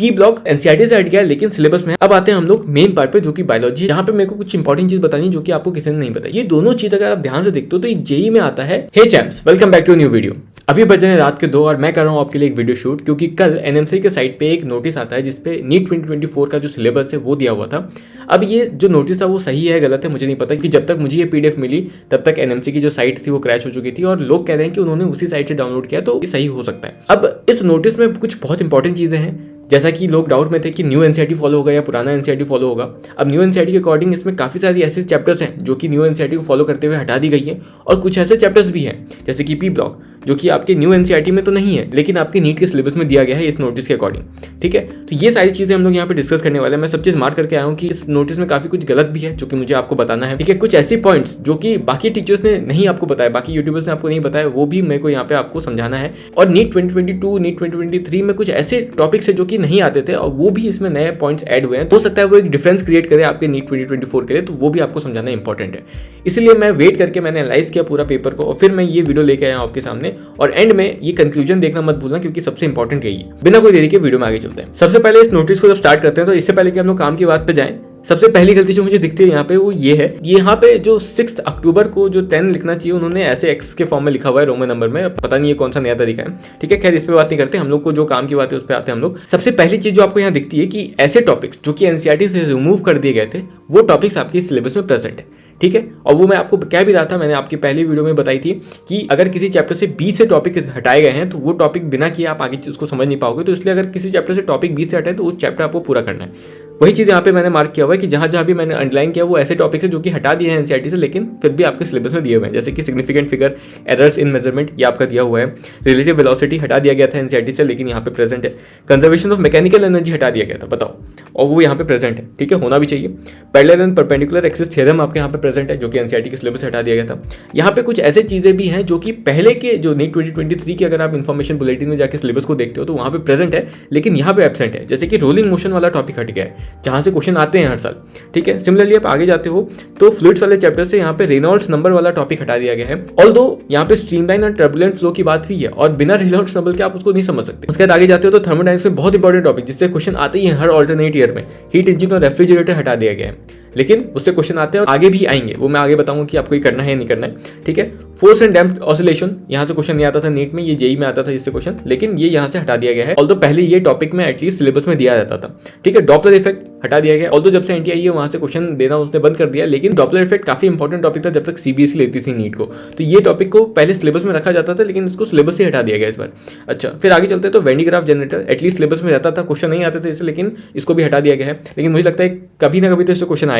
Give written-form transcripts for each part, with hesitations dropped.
P block NCERT से हट गया लेकिन सिलेबस में। अब आते हैं हम लोग मेन पार्ट पे जो कि बायोलॉजी है, जहाँ पे मेरे को कुछ इंपॉर्टेंट चीज बतानी है जो कि आपको किसी ने नहीं बताई। ये दोनों चीज अगर आप ध्यान से देखते हो तो एक जेई में आता है। Hey champs, welcome back to new video. अभी बज रहे हैं रात के 2 और मैं कर रहा हूँ आपके लिए एक वीडियो शूट, क्योंकि कल एनएमसी के साइट पे एक नोटिस आता है जिसपे नीट 2024 का जो सिलेबस है वो दिया हुआ था। अब ये जो नोटिस था वो सही है गलत है मुझे नहीं पता, कि जब तक मुझे ये पीडीएफ मिली तब तक एनएमसी की जो साइट थी वो क्रैश हो चुकी थी और लोग कह रहे हैं कि उन्होंने उसी साइट से डाउनलोड किया, तो ये सही हो सकता है। अब इस नोटिस में कुछ बहुत इंपॉर्टेंट चीजें हैं, जैसा कि लोग डाउट में थे कि न्यू एनसीईआरटी फॉलो होगा या पुराना एनसीईआरटी फॉलो होगा। अब न्यू एनसीईआरटी के अकॉर्डिंग इसमें काफ़ी सारी ऐसे चैप्टर्स हैं जो कि न्यू एनसीईआरटी को फॉलो करते हुए हटा दी गई हैं, और कुछ ऐसे चैप्टर्स भी हैं जैसे कि पी ब्लॉक जो कि आपके न्यू एनसीईआरटी में तो नहीं है लेकिन आपके नीट के सिलेबस में दिया गया है इस नोटिस के अकॉर्डिंग। ठीक है, तो ये सारी चीज़ें हम लोग यहाँ पे डिस्कस करने वाले हैं। मैं सब चीज़ मार्क करके आया हूँ कि इस नोटिस में काफ़ी कुछ गलत भी है जो कि मुझे आपको बताना है। ठीक है, कुछ ऐसी पॉइंट्स जो कि बाकी टीचर्स ने नहीं आपको बताया, बाकी यूट्यूबर्स ने आपको नहीं बताया, वो भी मेरे को यहाँ पे आपको समझाना है। और नीट 2022 नीट 2023 में कुछ ऐसे टॉपिक्स है जो कि नहीं आते थे और वो भी इसमें नए पॉइंट्स ऐड हुए हैं। हो सकता है वो एक डिफरेंस क्रिएट करे आपके नीट 2024 के लिए, तो वो भी आपको समझाना इंपॉर्टेंट है। इसलिए मैं वेट करके मैंने एनालाइज किया पूरा पेपर को और फिर मैं ये वीडियो लेके आया हूं आपके सामने। और एंड में ये कंक्लूजन देखना मत भूलना, क्योंकि सबसे इंपॉर्टेंट यही है। बिना कोई देरी के वीडियो में आगे चलते हैं। सबसे पहले इस नोटिस को जब स्टार्ट करते हैं तो इससे पहले कि हम लोग काम की बात पे जाएं, सबसे पहली गलती जो मुझे दिखती है यहाँ पे वो ये है, यहाँ पे जो 6 अक्टूबर को जो 10 लिखना चाहिए उन्होंने ऐसे एक्स के फॉर्म में लिखा हुआ है रोमन नंबर में। पता नहीं ये कौन सा नया तरीका है। ठीक है, खैर इस पे बात नहीं करते, हम लोग को जो काम की बात है उस पर आते हैं हम लोग। सबसे पहली चीज जो आपको यहाँ दिखती है कि ऐसे टॉपिक्स जो कि एनसीईआरटी से रिमूव कर दिए गए थे वो टॉपिक्स आपके सिलेबस में प्रेजेंट है। ठीक है, और वो मैं आपको कह भी रहा था, मैंने आपकी पहली वीडियो में बताई थी कि अगर किसी चैप्टर से 20 से टॉपिक हटाए गए हैं तो वो टॉपिक बिना किए आप आगे उसको समझ नहीं पाओगे। तो इसलिए अगर किसी चैप्टर से टॉपिक 20 से हटाए तो उस चैप्टर आपको पूरा करना है। वही चीज़ यहाँ पे मैंने मार्क किया हुआ है कि जहाँ जहाँ भी मैंने अंडरलाइन किया वो ऐसे टॉपिक है जो कि हटा दिए हैं एनसीईआरटी से लेकिन फिर भी आपके सिलेबस में दिए हुए हैं, जैसे कि significant figure, errors in measurement ये आपका दिया हुआ है, रिलेटिव वेलोसिटी हटा दिया गया था एनसीईआरटी से लेकिन यहाँ पे प्रेजेंट है, कंजर्वेशन ऑफ मैकेनिकल एनर्जी हटा दिया गया था, बताओ, और वो यहाँ पे प्रेजेंट है। ठीक है, होना भी चाहिए। Parallel and perpendicular axis theorem आपके यहाँ पे प्रेजेंट है जो कि एनसीईआरटी के सिलेबस से हटा दिया गया था। यहाँ पे कुछ ऐसे चीजें भी हैं जो कि पहले के जो नीट 2023 के अगर आप इन्फॉर्मेशन बुलेटिन में जाके सिलेबस को देखते हो तो वहाँ पे प्रेजेंट है लेकिन यहाँ पे एब्सेंट है, जैसे कि रोलिंग मोशन वाला टॉपिक हट गया है जहाँ से क्वेश्चन आते हैं हर साल। ठीक है, सिमिलरली आप आगे जाते हो तो फ्लूइड्स वाले चैप्टर से यहाँ पे रेनॉल्ड्स नंबर वाला टॉपिक हटा दिया गया है। ऑल्दो यहाँ पे स्ट्रीमलाइन और टर्बुलेंट फ्लो की बात हुई है और बिना रेनॉल्ड्स नंबर के आप उसको नहीं समझ सकते। उसके बाद आगे जाते हो तो थर्मोडायनामिक्स में बहुत इंपॉर्टेंट टॉपिक जिससे क्वेश्चन आते ही हर ऑल्टरनेट ईयर में, हीट इंजन और रेफ्रिजरेटर हटा दिया गया है लेकिन उससे क्वेश्चन आते हैं और आगे भी आएंगे, वो मैं आगे बताऊंगा कि आपको ये करना है या नहीं करना है। ठीक है, फोर्स एंड डैम्प्ड ऑसिलेशन यहाँ से क्वेश्चन नहीं आता था नीट में, ये जेई में आता था जिससे क्वेश्चन, लेकिन ये यहाँ से हटा दिया गया है। ऑल्दो पहले ये टॉपिक में एटलीस्ट सिलेबस में दिया जाता था। ठीक है, डॉपलर इफेक्ट हटा दिया गया। ऑल्दो जब से एनटीआई है वहाँ से क्वेश्चन देना उसने बंद कर दिया, लेकिन डॉपलर इफेक्ट काफी इंपॉर्टेंट टॉपिक था जब तक सीबीएसई लेती थी नीट को, तो ये टॉपिक को पहले सिलेबस में रखा जाता था लेकिन इसको सिलेबस से हटा दिया गया इस बार। अच्छा, फिर आगे चलते हैं तो वेंडिग्राफ जनरेटर एटलीस्ट सिलेबस में रहता था, क्वेश्चन नहीं आते थे इससे, लेकिन इसको भी हटा दिया गया है। लेकिन मुझे लगता है कभी ना कभी तो इससे क्वेश्चन आएगा।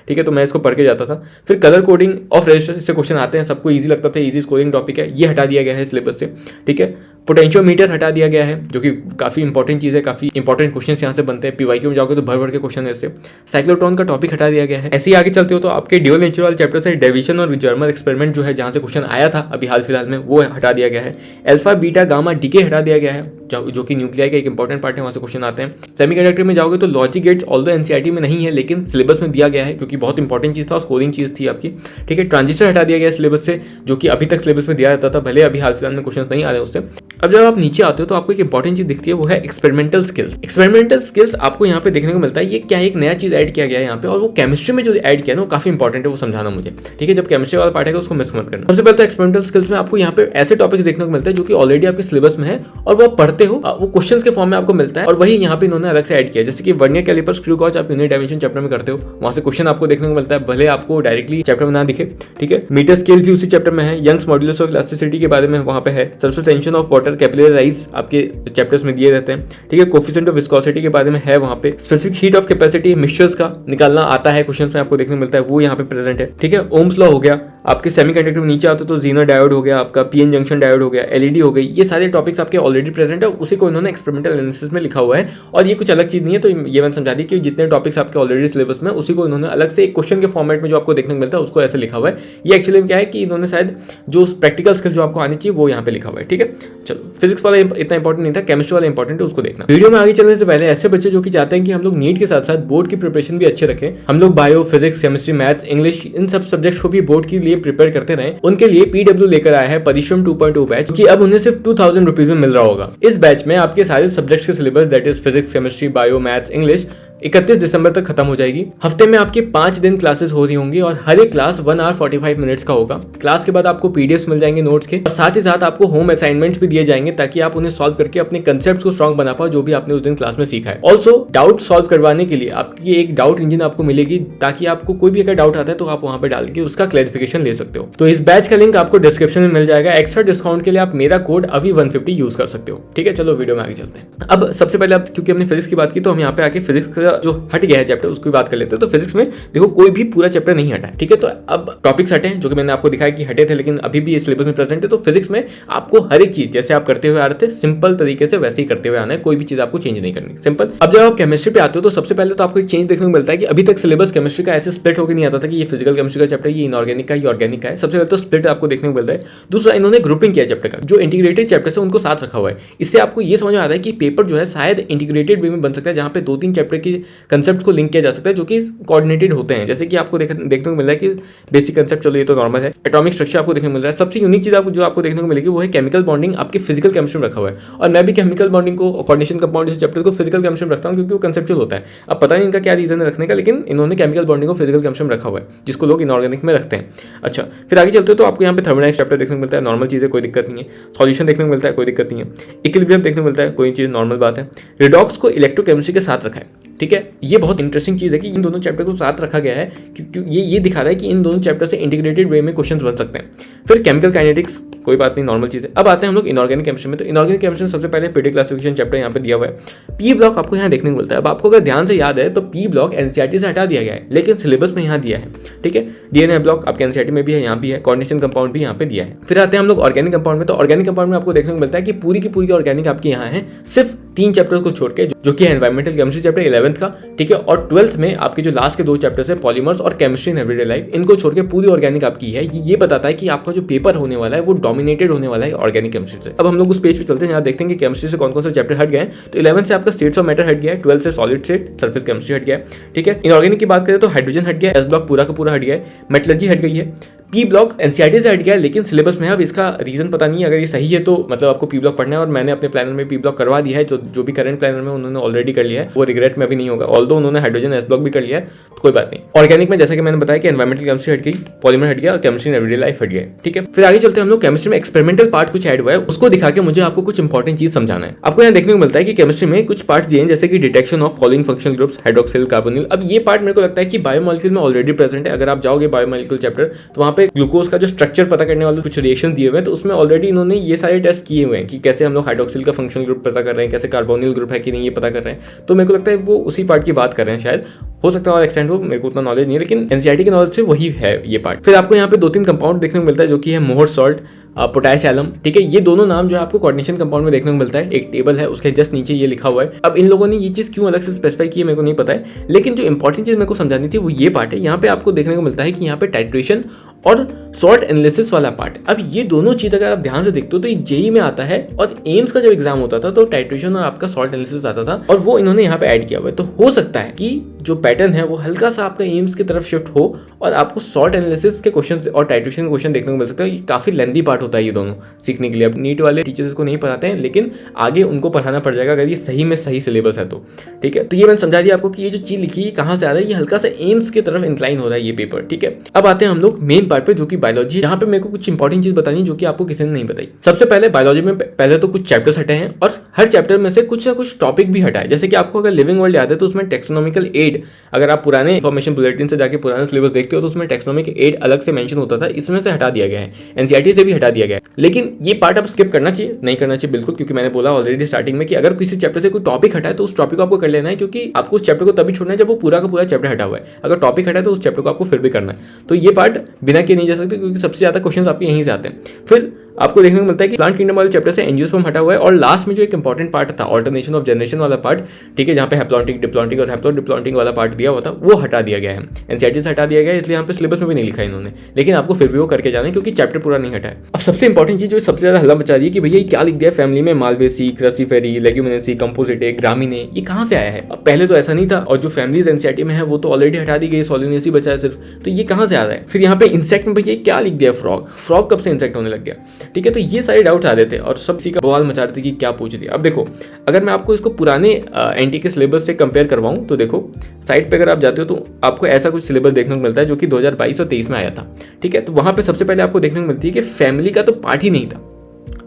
ठीक है, तो मैं इसको पढ़ के जाता था। फिर कलर कोडिंग ऑफ रजिस्टर, इससे क्वेश्चन आते हैं, सबको इजी लगता था, इजी स्कोरिंग टॉपिक है, ये हटा दिया गया है सिलेबस से। ठीक है, पोटेंशियोमीटर हटा दिया गया है जो कि काफी इंपॉर्टेंट चीज है, काफी इंपॉर्टेंट क्वेश्चन यहाँ से बनते हैं। पीवाईक्यू में जाओगे तो भर भर के क्वेश्चन है इससे। साइक्लोट्रॉन का टॉपिक हटा दिया गया है। ऐसे ही आगे चलते हो तो आपके ड्यूअल नेचर वाले चैप्टर से डेविएशन और जर्मल एक्सपेरिमेंट जो है जहाँ से क्वेश्चन आया था अभी हाल फिलहाल में, वो हटा दिया गया है। अल्फा बीटा गामा डीके हटा दिया गया है जो कि न्यूक्लियाई का एक इंपॉर्टेंट पार्ट है, वहाँ से क्वेश्चन आते हैं। सेमीकंडक्टर में जाओगे तो लॉजिक गेट्स ऑल्दो एनसीईआरटी में नहीं है लेकिन सिलेबस में दिया गया है क्योंकि बहुत इंपॉर्टेंट चीज था और स्कोरिंग चीज थी आपकी। ठीक है, ट्रांजिस्टर हटा दिया गया सिलेबस से जो कि अभी तक सिलेबस में दिया जाता था, भले अभी हाल फिलहाल में क्वेश्चन नहीं आ रहे उससे। अब जब आप नीचे आते हो तो आपको एक इंपॉर्टेंट चीज दिखती है, वो है एक्सपेरिमेंटल स्किल्स। एक्सपेरिमेंटल स्किल्स आपको यहाँ पे देखने को मिलता है। ये क्या है, एक नया चीज ऐड किया गया है यहाँ पे, और वो केमिस्ट्री में जो ऐड किया है ना वो काफी इंपॉर्टेंट है, वो समझाना मुझे। ठीक है, जब केमिस्ट्री वाला पार्ट है उसको मिस मत करना। सबसे पहले तो एक्सपेरिमेंटल स्किल्स में आपको यहाँ पे ऐसे टॉपिक्स देखने को मिलते हैं जो कि ऑलरेडी आपके सिलेबस में है और वो पढ़ते हो, वो क्वेश्चंस के फॉर्म में आपको मिलता है, और वही यहाँ पे इन्होंने अलग से ऐड किया है। जैसे कि वर्नियर कैलिपर, स्क्रू गॉज आप यूनिट डायमेंशन चैप्टर में करते हो, वहां से क्वेश्चन आपको देखने को मिलता है, भले आपको डायरेक्टली चैप्टर में ना दिखे। ठीक है, मीटर स्केल भी उसी चैप्टर में है। यंग्स मॉड्यूलस ऑफ इलास्टिसिटी के बारे में वहां पे है। Surface tension of water, capillary rise आपके चैप्टर्स में दिए रहते हैं। ठीक है, कोफिशिएंट ऑफ विस्कोसिटी के बारे में है वहां पे। Specific heat of capacity mixtures का निकालना आता है, क्वेश्चंस में आपको देखने को मिलता है, वो यहाँ पे प्रेजेंट है। ठीक है, ओम्स लॉ हो गया आपके। सेमीकंडक्टर में नीचे आते तो जीनर डायोड हो गया आपका, पीएन जंक्शन डायोड हो गया, एलईडी हो गई, ये सारे टॉपिक्स आपके ऑलरेडी प्रेजेंट है, उसी को इन्होंने एक्सपेरिमेंटल एनालिसिस में लिखा हुआ है और ये कुछ अलग चीज नहीं है। तो ये मैंने समझा दी कि जितने टॉपिक्स आपके ऑलरेडी सिलेबस में उसी को इन्होंने अलग से एक क्वेश्चन के फॉर्मेट में जो आपको देखने को मिलता है उसको ऐसे लिखा हुआ है। ये एक्चुअली क्या है कि इन्होंने शायद जो प्रैक्टिकल स्किल जो आपको आनी चाहिए वो यहाँ पे लिखा हुआ है। ठीक है, चलो फिजिक्स वाला इतना इंपॉर्टेंट नहीं था, केमिस्ट्री वाला इंपॉर्टेंट है, उसको देखना। वीडियो में आगे चलने से पहले ऐसे बच्चे जो कि चाहते हैं कि हम लोग नीट के साथ साथ बोर्ड की प्रिपरेशन भी अच्छे रखें, हम लोग bio, physics, chemistry, maths, English in सब सब्जेक्ट्स को भी बोर्ड के लिए प्रिपेयर करते रहे, उनके लिए PW लेकर आया है परिश्रम 2.0 बैच, कि अब उन्हें सिर्फ 2000 रुपीज में मिल रहा होगा। इस बैच में आपके सारे सब्जेक्ट्स के syllabus that is physics, chemistry, bio, maths, English 31 दिसंबर तक खत्म हो जाएगी। हफ्ते में आपकी 5 दिन क्लासेस हो रही होंगी और हर एक क्लास 1 आवर 45 मिनट्स का होगा। क्लास के बाद आपको PDFs मिल जाएंगे नोट्स के, और साथ ही साथ आपको होम असाइनमेंट्स भी दिए जाएंगे ताकि आप उन्हें सॉल्व करके अपने कंसेप्ट्स को स्ट्रॉन्ग बना पाओ जो भी आपने उस दिन क्लास में सीखा है। ऑल्सो डाउट सॉल्व करवाने के लिए आपकी एक डाउट इंजन आपको मिलेगी, ताकि आपको कोई भी अगर डाउट आता है तो आप वहां पर डाल के उसका क्लैरिफिकेशन ले सकते हो। तो इस बैच का लिंक आपको डिस्क्रिप्शन में मिल जाएगा। एक्स्ट्रा डिस्काउंट के लिए आप मेरा कोड अभी 150 यूज कर सकते हो। ठीक है, चलो वीडियो में आगे चलते हैं। अब सबसे पहले क्योंकि हमने फिजिक्स की बात की तो हम यहाँ पे आके फिजिक्स का जो हट गया है चैप्टर उसकी बात कर लेते हैं। तो फिजिक्स में देखो कोई भी पूरा चैप्टर नहीं हटा है, ठीक है। तो अब टॉपिक्स हटे हैं जो कि मैंने आपको दिखाया कि हटे थे, लेकिन अभी भी सिलेबस में प्रेजेंट है। तो फिजिक्स में आपको हर एक चीज जैसे आप करते हुए आ रहे थे सिंपल तरीके से वैसे ही करते हुए आना है, कोई भी चीज आपको चेंज नहीं करनी, सिंपल। अब जब आप केमिस्ट्री पे आते हो तो सबसे पहले तो आपको एक चेंज देखने को मिलता है कि अभी तक सिलेबस केमिस्ट्री का ऐसे स्प्लिट होकर नहीं आता था कि ये फिजिकल केमिस्ट्री का चैप्टर, ये इनऑर्गेनिक का, ये ऑर्गेनिक का है। सबसे पहले तो स्प्लिट आपको देखने को मिल रहा है। दूसरा, इन्होंने ग्रुपिंग किया चैप्टर का, जो इंटीग्रेटेड चैप्टर है उनको साथ रखा हुआ है। इससे आपको ये समझ में आ रहा है कि पेपर जो है शायद इंटीग्रेटेड वे में बन सकता है, जहां पे 2-3 चैप्टर के कंसेप्ट को लिंक किया जा सकता है जो कि कोऑर्डिनेटेड होते हैं। जैसे कि आपको देखने को मिल रहा है कि बेसिक कंसेप्ट, चलो ये तो नॉर्मल है। एटॉमिक स्ट्रक्चर आपको देखने को मिल रहा है। सबसे यूनिक चीज आपको जो आपको देखने को मिलेगी वो है केमिकल बॉन्डिंग, आपके फिजिकल केमिस्ट्री में रखा हुआ है। और मैं भी केमिकल बॉन्डिंग को, कोऑर्डिनेशन कंपाउंड जैसे चैप्टर को फिजिकल केमिस्ट्री में रखता हूँ क्योंकि वो कंसेप्चुअल होता है। अब पता नहीं इनका क्या रीजन है रखने का, लेकिन इन्होंने केमिकल बॉन्डिंग को फिजिकल केमिस्ट्री में रखा हुआ है, जिसको लोग इनऑर्गेनिक में रखते हैं। अच्छा, फिर आगे चलते हो तो आपको यहाँ पे थर्मोडायनेमिक्स चैप्टर देखने को मिलता है, नॉर्मल चीज़ है, कोई दिक्कत नहीं है। सॉल्यूशन देखने को मिलता है, कोई दिक्कत नहीं है। इक्विलिब्रियम देखने को मिलता है, कोई चीज़ नॉर्मल बात है। रिडॉक्स को इलेक्ट्रोकेमिस्ट्री के साथ रखा है, ठीक है। ये बहुत इंटरेस्टिंग चीज़ है कि इन दोनों चैप्टर को साथ रखा गया है, क्योंकि ये दिखा रहा है कि इन दोनों चैप्टर से इंटीग्रेटेड वे में क्वेश्चंस बन सकते हैं। फिर केमिकल काइनेटिक्स, कोई बात नहीं, नॉर्मल चीज़ है। अब आते हैं हम लोग इनऑर्गेनिक केमिस्ट्री में। तो इनऑर्गेनिक केमिस्ट्री में सबसे पहले पीडी क्लासिफिकेशन चैप्टर यहाँ पे दिया हुआ है। पी ब्लॉक आपको यहाँ देखने को मिलता है। अब आपको अगर ध्यान से याद है तो पी ब्लॉक एनसीईआरटी से हटा दिया गया है, लेकिन सिलेबस में यहाँ दिया है, ठीक है। डीएनए ब्लॉक आपके एनसीईआरटी में भी है, यहाँ भी है। कोऑर्डिनेशन कंपाउंड भी यहाँ पे दिया है। फिर आते हैं हम लोग ऑर्गेनिक कंपाउंड में। तो ऑर्गेनिक कंपाउंड में आपको देखने को मिलता है कि पूरी की पूरी ऑर्गेनिक आपके यहाँ है, सिर्फ 3 चैप्टर्स को छोड़ के, जो कि है एनवायरमेंटल केमिस्ट्री चैप्टर 11th का, ठीक है। और 12th में आपके जो लास्ट के 2 चैप्टर्स है पॉलीमर्स और केमिस्ट्री इन एवरीडे लाइफ, इनको छोड़ के पूरी ऑर्गेनिक आपकी है। ये बताता है कि आपका जो पेपर होने वाला है वो डोमिनेटेड होने वाला है ऑर्गेनिक केमिस्ट्री से। अब हम लोग उस पेज पे चलते हैं, यहाँ देखते हैं कि केमिस्ट्री से कौन कौन से चैप्टर हट गए हैं। तो 11 से आपका स्टेट्स ऑफ मैटर हट गया है, 12 से सॉलिड स्टेट सरफेस केमिस्ट्री हट गया है, ठीक है। इनऑर्गेनिक की बात करें तो हाइड्रोजन हट गया है, एस ब्लॉक पूरा का पूरा हट गया है, मेटलर्जी हट गई है। पी ब्लॉक एनसीईआरटी से हट गया है, लेकिन सिलेबस में है। अब इसका रीजन पता नहीं है, अगर ये सही है तो मतलब आपको पी ब्लॉक पढ़ना है, और मैंने अपने प्लानर में पी ब्लॉक करवा दिया है। जो भी करंट प्लानर में उन्होंने ऑलरेडी कर लिया है, वो रिग्रेट में अभी नहीं होगा। ऑल्दो उन्होंने हाइड्रोजन एस ब्लॉक भी कर लिया है, तो कोई बात नहीं। ऑर्गेनिक में जैसा कि मैंने बताया कि एनवायरमेंटल केमिस्ट्री हट गई, पॉलीमर हट गया और केमिस्ट्री इन एवरीडे लाइफ हट गया, ठीक है। फिर आगे चलते हैं हम लोग केमिस्ट्री में एक्सपेरिमेंटल पार्ट कुछ ऐड हुआ है, उसको दिखा के मुझे आपको कुछ इंपॉर्टेंट चीज समझाना है। आपको यहाँ देखने को मिलता है कि केमिस्ट्री में कुछ पार्ट्स दिए हैं, जैसे कि detection of following functional groups, hydroxyl, carbonyl. अब ये पार्ट मेरे को लगता है कि बायोमॉलिक्यूल में ऑलरेडी प्रेजेंट है। अगर आप जाओगे बायोमॉलिक्यूल चैप्टर तो वहाँ पे ग्लूकोज का जो स्ट्रक्चर पता करने वाले कुछ रिएक्शन दिए हुए हैं, तो उसमें ऑलरेडी इन्होंने ये सारे टेस्ट किए हुए हैं कि कैसे हम लोग हाइड्रोक्सिल का फंक्शनल ग्रुप पता कर रहे हैं, कैसे कार्बोनिल ग्रुप है कि नहीं ये पता कर रहे हैं। तो मेरे को लगता है वो उसी पार्ट की बात कर रहे हैं, शायद हो सकता है और एक्सटेंड हो, मेरे को उतना नॉलेज नहीं है, लेकिन एनसीईआरटी के नॉलेज से वही है ये पार्ट। फिर आपको यहाँ पे 2-3 कंपाउंड देखने को मिलता है, जो कि है मोहर सॉल्ट, पोटैश एलम, ठीक है। ये दोनों नाम जो है आपको कोऑर्डिनेशन कंपाउंड में देखने को मिलता है। एक टेबल है, उसके जस्ट नीचे ये लिखा हुआ है। अब इन लोगों ने ये चीज़ क्यों अलग से स्पेसिफाई की है मेरे को नहीं पता है, लेकिन जो इंपॉर्टेंट चीज़ मेरे को समझानी थी वो ये पार्ट है। यहाँ पे आपको देखने को मिलता है कि यहाँ पे टाइट्रेशन और सॉल्ट एनालिसिस वाला पार्ट है। अब ये दोनों चीज अगर आप ध्यान से देखते हो तो ये जेई में आता है, और एम्स का जब एग्जाम होता था तो टाइट्रेशन और आपका सॉल्ट एनालिसिस आता था, और वो इन्होंने यहाँ पे ऐड किया हुआ है। तो हो सकता है कि जो पैटर्न है वो हल्का सा आपका एम्स की तरफ शिफ्ट हो, और आपको सॉल्ट एनालिसिस के क्वेश्चन और टाइट्रेशन के क्वेश्चन देखने को मिल सकते हैं। ये काफी लेंथी पार्ट होता है ये दोनों सीखने के लिए। अब नीट वाले टीचर्स को नहीं पढ़ाते हैं, लेकिन आगे उनको पढ़ाना पड़ जाएगा अगर ये सही में सही सिलेबस है तो, ठीक है। तो ये मैंने समझा दिया आपको कि ये जो चीज लिखी है कहाँ से आ रहा है, ये हल्का सा एम्स की तरफ इंक्लाइन हो रहा है ये पेपर, ठीक है। अब आते हैं हम लोग मेन पार्ट पे, जो कि बायोलॉजी, जहाँ पे मेरे को कुछ इंपॉर्टेंट चीज बतानी जो कि आपको किसी ने नहीं बताई। सबसे पहले बायोलॉजी में पहले तो कुछ चैप्टर्स हटे हैं, और हर चैप्टर में से कुछ ना कुछ टॉपिक भी हटा है। जैसे कि आपको अगर लिविंग वर्ल्ड याद है तो उसमें टेक्सोनॉमिकल एड, अगर आप पुराने इंफॉर्मेशन बुलेटिन से जाके पुराने सिलेबस देखते हो तो उसमें टेक्सोनॉमिक एड अलग से मेंशन होता था, इसमें से हटा दिया गया है, एनसीईआरटी से भी हटा दिया गया है। लेकिन ये पार्ट आप स्किप करना चाहिए, नहीं करना चाहिए बिल्कुल, क्योंकि मैंने बोला ऑलरेडी स्टार्टिंग में कि अगर किसी चैप्टर से कोई टॉपिक हटा है तो उस टॉपिक को आपको कर लेना है, क्योंकि आपको उस चैप्टर को तभी छोड़ना है जब वो पूरा का पूरा चैप्टर हटा हुआ है। अगर टॉपिक हटा है तो उस चैप्टर को आपको फिर भी करना है। तो ये पार्ट बिना किए नहीं जा सकते, क्योंकि सबसे ज्यादा क्वेश्चन आपके यहीं से आते हैं। फिर आपको देखने को मिलता है कि प्लांट किंगडम वाले चैप्टर से एंजियोस्पर्म हटा हुआ है और लास्ट में जो एक इंपॉर्टेंट पार्ट था ऑल्टरनेशन ऑफ जनरेशन वाला पार्ट, ठीक है, जहाँ पे हैप्लॉन्टिक डिप्लॉन्टिक और हैप्लोडिप्लॉन्टिक वाला पार्ट दिया हुआ था वो हटा दिया गया है, एनसीईआरटी से हटा दिया गया है, इसलिए यहाँ पे सिलेबस में भी नहीं लिखा है इन्होंने, लेकिन आपको फिर भी वो करके जाना है क्योंकि चैप्टर पूरा नहीं हटा है। अब सबसे इंपॉर्टेंट चीज जो सबसे ज्यादा हल्ला मचा दी है कि भैया ये क्या लिख दिया फैमिली में मालवेसी, क्रसीफेरी, लेग्यूमिनेसी, कंपोजिटे, ग्रामीने, ये कहाँ से आया है? अब पहले तो ऐसा नहीं था और जो फैमिलीज एनसीईआरटी में है वो तो ऑलरेडी हटा दी गई, सोलिनेसी बचा है सिर्फ, तो ये कहाँ से आ रहा है? फिर यहाँ पे इंसेक्ट में भैया क्या लिख दिया फ्रॉग, फ्रॉग कब से इंसेक्ट होने लग गया? ठीक है, तो ये सारे डाउट्स आ रहे थे और सब सी का बवाल मचा रहे थे कि क्या पूछ दिया। अब देखो अगर मैं आपको इसको पुराने एनटी के सिलेबस से कंपेयर करवाऊं तो देखो साइट पे अगर आप जाते हो तो आपको ऐसा कुछ सिलेबस देखने को मिलता है जो कि 2022 और 23 में आया था। ठीक है, तो वहां पे सबसे पहले आपको देखने को मिलती है कि फैमिली का तो पार्ट ही नहीं था।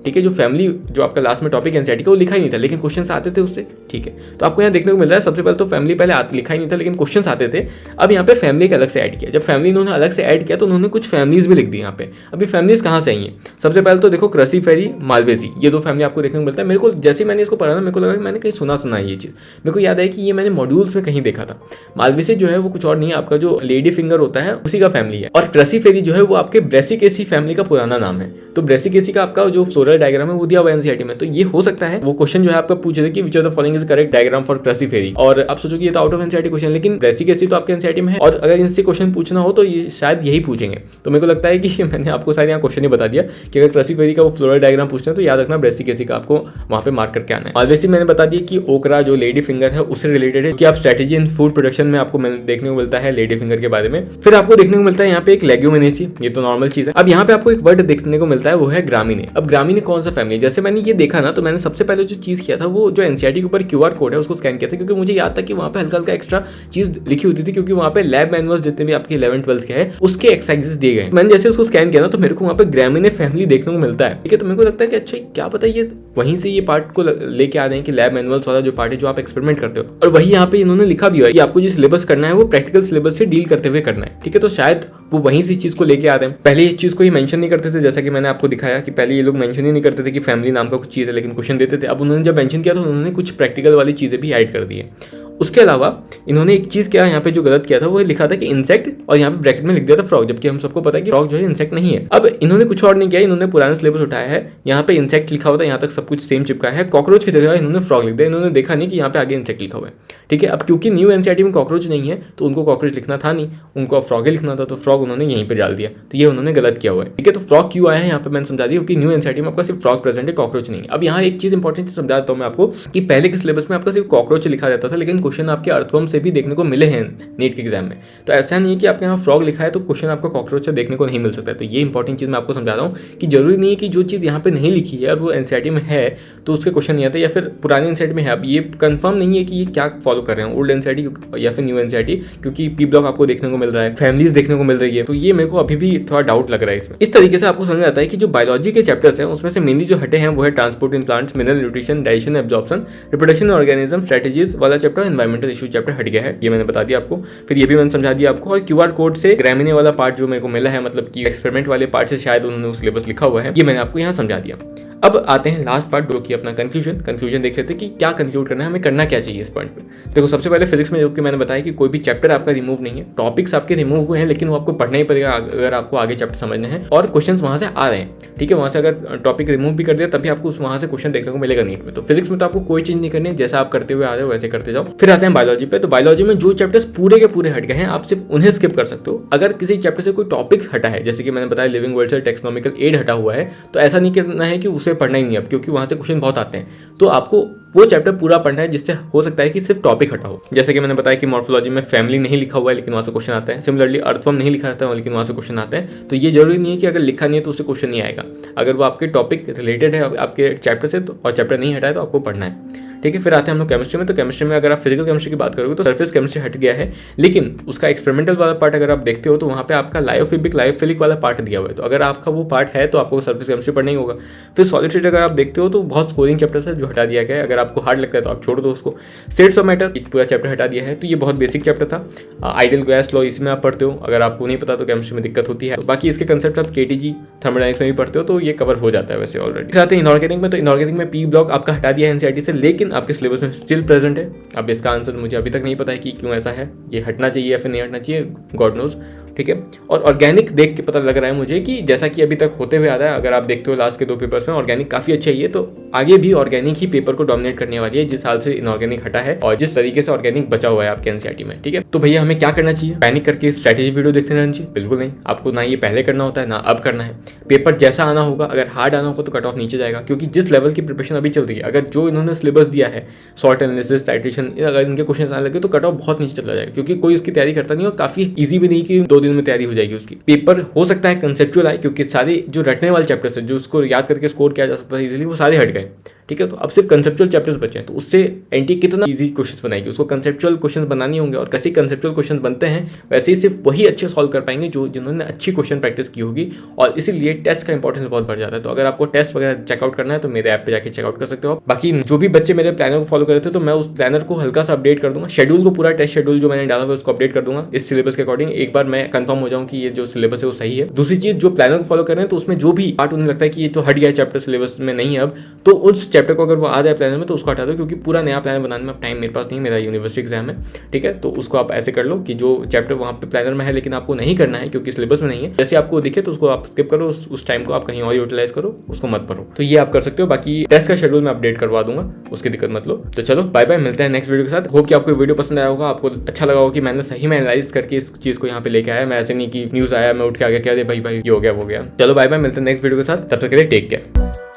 ठीक है, जो फैमिली जो आपका लास्ट में टॉपिक एनसीईआरटी का वो लिखा ही नहीं था, लेकिन क्वेश्चंस आते थे उससे। ठीक है, तो आपको यहाँ देखने को मिल रहा है सबसे पहले तो फैमिली पहले लिखा ही नहीं था लेकिन क्वेश्चंस आते थे। अब यहाँ पे फैमिली का अलग से ऐड किया, जब फैमिली इन्होंने अलग से ऐड किया तो उन्होंने कुछ फैमिलीज भी लिख दी यहाँ पे। अभी फैमिलीज कहाँ से आई हैं? सबसे पहले तो देखो क्रसीफेरी, मालवेसी, ये दो फैमिली आपको देखने को मिलता है। मेरे को जैसे मैंने इसको पढ़ा ना मेरे को लगा कि मैंने कहीं सुना है ये चीज़, मेरे को याद है कि ये मैंने मॉड्यूल्स में कहीं देखा था। मालवेसी जो है वो कुछ और नहीं है, आपका जो लेडी फिंगर होता है उसी का फैमिली है, और क्रसीफेरी जो है वो आपके ब्रेसिकेसी फैमिली का पुराना नाम है। तो ब्रेसिकेसी का आपका जो फ्लोरल डायग्राम है वो दिया हुआ है एनसीईआरटी में, तो ये हो सकता है वो क्वेश्चन जो है आपका पूछ रहे कि which of the following is correct diagram for cruciferae, और आप सोचो कि ये तो आउट ऑफ एनसीईआरटी क्वेश्चन, लेकिन ब्रेसिकेसी तो आपके एनसीईआरटी में है और अगर इनसे क्वेश्चन पूछना हो तो ये शायद यही पूछेंगे। तो मेरे को लगता है कि मैंने आपको शायद यहाँ क्वेश्चन ही बता दिया कि अगर क्रसीफेरी का वो फ्लोरल डायग्राम पूछते हैं तो याद रखना ब्रेसिकेसी का आपको वहाँ पे मार्क करके आना है। मालवेसी मैंने बता दिया कि ओकरा जो लेडी फिंगर है उससे रिलेटेड है कि आप स्ट्रेटेजी इन फूड प्रोडक्शन में आपको देखने को मिलता है लेडी फिंगर के बारे में। फिर आपको देखने को मिलता है यहाँ पे एक लेग्यूमिनेसी, ये तो नॉर्मल चीज है। अब यहाँ पे आपको एक वर्ड देखने को मिलता है वो है ग्रामीने। अब ग्रामीने कौन सा फैमिली? जैसे मैंने ये देखा ना तो मैंने सबसे पहले जो चीज किया था वो जो एनसीईआरटी के ऊपर क्यूआर कोड है उसको स्कैन किया था, क्योंकि मुझे याद था कि वहाँ पे हल्का हल्का एक्स्ट्रा चीज लिखी होती थी, क्योंकि वहाँ पे लैब मैनुअल्स जितने भी आपके 11th 12th के हैं उसके एक्सरसाइजेस दिए गए। मैंने जैसे उसको स्कैन किया ना तो मेरे को वहाँ पे ग्रामीने फैमिली देखने को मिलता है। ठीक है, तो मेरे को लगता है कि अच्छा क्या पता ये वहीं से ये पार्ट को लेके आ रहे हैं कि लैब मैनुअल्स वाला जो पार्ट है जो आप एक्सपेरिमेंट करते हो, और वही यहाँ पे इन्होंने लिखा भी है कि आपको जो सिलेबस करना है वो प्रैक्टिकल सिलेबस से डील करते हुए करना है। ठीक है, तो शायद वो वहीं से चीज को लेके आ रहे हैं। पहले इस चीज को ही मेंशन नहीं करते थे, जैसा कि मैंने आपको दिखाया कि पहले ये लोग मेंशन ही नहीं करते थे कि फैमिली नाम का कुछ चीज है, लेकिन क्वेश्चन देते थे। अब उन्होंने जब मेंशन किया तो उन्होंने कुछ प्रैक्टिकल वाली चीजें भी ऐड कर दी है। उसके अलावा इन्होंने एक चीज क्या यहाँ पे जो गलत किया था वो लिखा था कि इंसेक्ट और यहाँ पे ब्रैकेट में लिख दिया था फ्रॉग, जबकि हम सबको पता है कि फ्रॉग जो है इंसेक्ट नहीं है। अब इन्होंने कुछ और नहीं किया, इन्होंने पुराना सिलेबस उठाया है, यहाँ पे इंसेक्ट लिखा हुआ था, यहाँ तक सब कुछ सेम चिपका है, कॉकरोच की जगह इन्होंने फ्रॉग लिख दिया। इन्होंने देखा नहीं कि यहाँ पे आगे इंसेक्ट लिखा हुआ है। ठीक है, अब क्योंकि न्यू एनसीईआरटी में कॉकरोच नहीं है तो उनको कॉकरोच लिखना था नहीं, उनको फ्रॉग ही लिखना था, तो फ्रॉग उन्होंने यहीं पे डाल दिया, तो ये उन्होंने गलत किया हुआ है। ठीक है, तो फ्रॉग क्यों आया है यहाँ पे मैंने समझा दिया, क्योंकि न्यू एनसीईआरटी में आपका सिर्फ फ्रॉग प्रेजेंट है, कॉकरोच नहीं है। अब यहाँ एक चीज इंपॉर्टेंट समझा देता हूँ मैं आपको कि पहले के सिलेबस में आपका सिर्फ कॉकरोच लिखा जाता था, लेकिन क्वेश्चन आपके अर्थवर्म से भी देखने को मिले हैं नीट के एग्जाम में। तो ऐसा नहीं है कि आपके यहाँ फ्रॉग लिखा है तो क्वेश्चन आपको कॉकरोच से देखने को नहीं मिल सकता है। तो ये इंपॉर्टेंट चीज मैं आपको समझा रहा हूँ कि जरूरी नहीं है कि जो चीज यहाँ पे नहीं लिखी है और वो एनसीईआरटी में है तो उसके क्वेश्चन नहीं आते, या फिर पुराने एनसीईआरटी में है। अब ये कंफर्म नहीं है कि ये क्या फॉलो कर रहे हैं, ओल्ड एनसीईआरटी या फिर न्यू एनसीईआरटी, क्योंकि पी ब्लॉक आपको देखने को मिल रहा है, फैमिलीज देखने को मिल रही है, तो ये मेरे को अभी भी थोड़ा डाउट लग रहा है इसमें। इस तरीके से आपको समझ आता है कि जो बायोलॉजी के चैप्टर्स हैं उसमें से मेनली जो हटे हैं वो है transport in plants, mineral nutrition, digestion, absorption, reproduction organism, strategies वाला चैप्टर, एनवायरमेंटल इशू चैप्टर हट गया है, ये मैंने बता दिया आपको। फिर ये भी मैंने समझा दिया आपको, और क्यूआर कोड से ग्रामीने वाला पार्ट जो मेरे को मिला है, मतलब कि एक्सपेरिमेंट वाले पार्ट से शायद उन्होंने सिलेबस लिखा हुआ है, ये मैंने आपको यहाँ समझा दिया। अब आते हैं लास्ट पार्ट जो कि अपना कंक्लूजन देख लेते हैं कि क्या कंक्लूड करना है, हमें करना क्या चाहिए इस पॉइंट पे। देखो सबसे पहले फिजिक्स में जो कि मैंने बताया कि कोई भी चैप्टर आपका रिमूव नहीं है, टॉपिक्स आपके रिमूव हुए हैं लेकिन वो आपको पढ़ना ही पड़ेगा अगर आपको आगे चैप्टर समझने हैं, और क्वेश्चन वहां से आ रहे हैं। ठीक है, वहां से अगर टॉपिक रिमूव भी कर दिया तभी आपको वहां से क्वेश्चन देखने को मिलेगा नीट में। तो फिजिक्स में तो आपको कोई चीज नहीं करनी है, जैसा आप करते हुए आ रहे हो वैसे करते जाओ। फिर आते हैं बायोलॉजी पे। तो बायोलॉजी में जो चैप्टर्स पूरे के पूरे हट गए हैं आप सिर्फ उन्हें स्किप कर सकते हो। अगर किसी चैप्टर से कोई टॉपिक हटा है, जैसे कि मैंने बताया लिविंग वर्ल्ड से टेक्सोनॉमिकल एड हटा हुआ है, तो ऐसा नहीं करना है कि उसे पढ़ना ही नहीं अब, क्योंकि वहां से क्वेश्चन बहुत आते हैं। तो आपको वो चैप्टर पूरा पढ़ना है जिससे हो सकता है कि सिर्फ टॉपिक हटा हो। जैसे कि मैंने बताया कि मॉर्फोलॉजी में फैमिली नहीं लिखा हुआ है लेकिन वहां से क्वेश्चन आता है। सिमिलरली अर्थवर्म नहीं लिखा जाता है लेकिन वहां से क्वेश्चन आते हैं। तो ये जरूरी नहीं है कि अगर लिखा नहीं है तो उससे क्वेश्चन नहीं आएगा। अगर वो आपके टॉपिक रिलेटेड है आपके चैप्टर से तो, और चैप्टर नहीं हटाए तो आपको पढ़ना है। ठीक है, फिर आते हैं हम लोग केमिस्ट्री में। तो केमिस्ट्री में अगर आप फिजिकल केमिस्ट्री की बात करोगे तो सरफेस केमिस्ट्री हट गया है, लेकिन उसका एक्सपेरिमेंटल वाला पार्ट अगर आप देखते हो तो वहाँ पे आपका लायोफिलिक वाला पार्ट दिया हुआ है। तो अगर आपका वो पार्ट है तो आपको सरफेस केमिस्ट्री पढ़ना ही होगा। फिर सॉलिड स्टेट अगर आप देखते हो तो बहुत स्कोरिंग चैप्टर है जो हटा दिया गया है। अगर आपको हार्ड लगता है तो आप छोड़ दो उसको। स्टेट्स ऑफ मैटर पूरा चैप्टर हटा दिया है, तो ये बहुत बेसिक चैप्टर था। आइडियल गैस लॉ इसमें आप पढ़ते हो, अगर आपको नहीं पता तो केमिस्ट्री में दिक्कत होती है। तो बाकी इसके कंसेप्ट आप केटीजी थर्मोडायनामिक्स में भी पढ़ते हो तो ये कवर हो जाता है वैसे ऑलरेडी। फिर आते हैं इनऑर्गेनिक में। तो इनऑर्गेनिक में पी ब्लॉक आपका हटा दिया है एनसीईआरटी से, लेकिन आपके सिलेबस में स्टिल प्रेजेंट है। अब इसका आंसर मुझे अभी तक नहीं पता है कि क्यों ऐसा है, ये हटना चाहिए या फिर नहीं हटना चाहिए, गॉड नोज। ठीक है। और ऑर्गेनिक देख के पता लग रहा है मुझे कि जैसा कि अभी तक होते हुए आ रहा है, अगर आप देखते हो लास्ट के 2 पेपर्स में ऑर्गेनिक काफी अच्छा ही है, तो आगे भी ऑर्गेनिक ही पेपर को डोमिनेट करने वाली है जिस साल से इनऑर्गेनिक हटा है और जिस तरीके से ऑर्गेनिक बचा हुआ है आपके एनसीईआरटी में, ठीक है। तो भैया हमें क्या करना चाहिए? पैनिक करके स्ट्रैटेजी वीडियो देखते रहना चाहिए? बिल्कुल नहीं। आपको ना ये पहले करना होता है ना अब करना है। पेपर जैसा आना होगा, अगर हार्ड आना होगा तो कट ऑफ नीचे जाएगा, क्योंकि जिस लेवल की प्रिपरेशन अभी चल रही है, अगर जो इन्होंने सिलेबस दिया है सॉर्ट एनालिसिस टाइट्रेशन, अगर इनके क्वेश्चन आने लगे तो कट ऑफ बहुत नीचे चला जाएगा, क्योंकि कोई उसकी तैयारी करता नहीं और काफी ईजी भी नहीं कि 2 दिन में तैयारी हो जाएगी उसकी। पेपर हो सकता है कंसेप्चुअल आए, क्योंकि सारे जो रटने वाले चैप्टर्स है जो उसको याद करके स्कोर किया जा सकता है इजीली, वो सारे हट गए, ठीक है। तो अब सिर्फ कंसेप्चुअल चैप्टर्स बचे हैं, तो उससे एनटी कितना इजी क्वेश्चंस बनाएगी, उसको कंसेप्चुअल क्वेश्चंस बनाने होंगे, और कैसे कंसेप्चुअल क्वेश्चंस बनते हैं वैसे ही सिर्फ वही अच्छे सॉल्व कर पाएंगे जो जिन्होंने अच्छी क्वेश्चन प्रैक्टिस की होगी, और इसीलिए टेस्ट का इंपॉर्टेंस बहुत बढ़ जाता है। तो अगर आपको टेस्ट वगैरह चेकआउट करना है तो मेरे ऐप पे जाके चेकआउट कर सकते हो। बाकी जो भी बच्चे मेरे प्लानर को फॉलो कर रहे थे, तो मैं उस प्लानर को हल्का सा अपडेट कर दूंगा, शेड्यूल को, पूरा टेस्ट शेड्यूल जो मैंने डाला हुआ उसको अपडेट कर दूंगा इस सिलेबस के अकॉर्डिंग, एक बार मैं कंफर्म हो जाऊं कि ये जो सिलेबस है वो सही है। दूसरी चीज, जो प्लानर को फॉलो कर रहे हैं तो उसमें जो भी पार्ट उन्हें लगता है कि ये तो हट गया चैप्टर सिलेबस में नहीं है अब, तो उस चैप्टर को अगर वो आ जाए प्लानर में तो उसको हटा दो, क्योंकि पूरा नया प्लानर बनाने में टाइम मेरे पास नहीं, मेरा यूनिवर्सिटी एग्जाम है, ठीक है। तो उसको आप ऐसे कर लो कि जो चैप्टर वहाँ पे प्लानर में है लेकिन आपको नहीं करना है क्योंकि सिलेबस में नहीं है, जैसे आपको दिखे तो उसको आप स्किप करो, उस टाइम को आप कहीं और यूटिलाइज करो, उसको मत पढ़ो। तो ये आप कर सकते हो। बाकी टेस्ट का शेड्यूल मैं अपडेट करवा दूंगा, उसकी दिक्कत मत लो। तो चलो बाय बाय, मिलते हैं नेक्स्ट वीडियो के साथ। होप कि आपको वीडियो पसंद आया होगा, आपको अच्छा लगा होगा कि मैंने सही में एनालाइज करके इस चीज को यहाँ पे लेके आया। मैं ऐसे नहीं कि न्यूज आया मैं उठ के आ गया क्या भाई ये हो गया वो गया। चलो बाय बाय, मिलते हैं नेक्स्ट वीडियो के साथ, तब तक के लिए टेक केयर।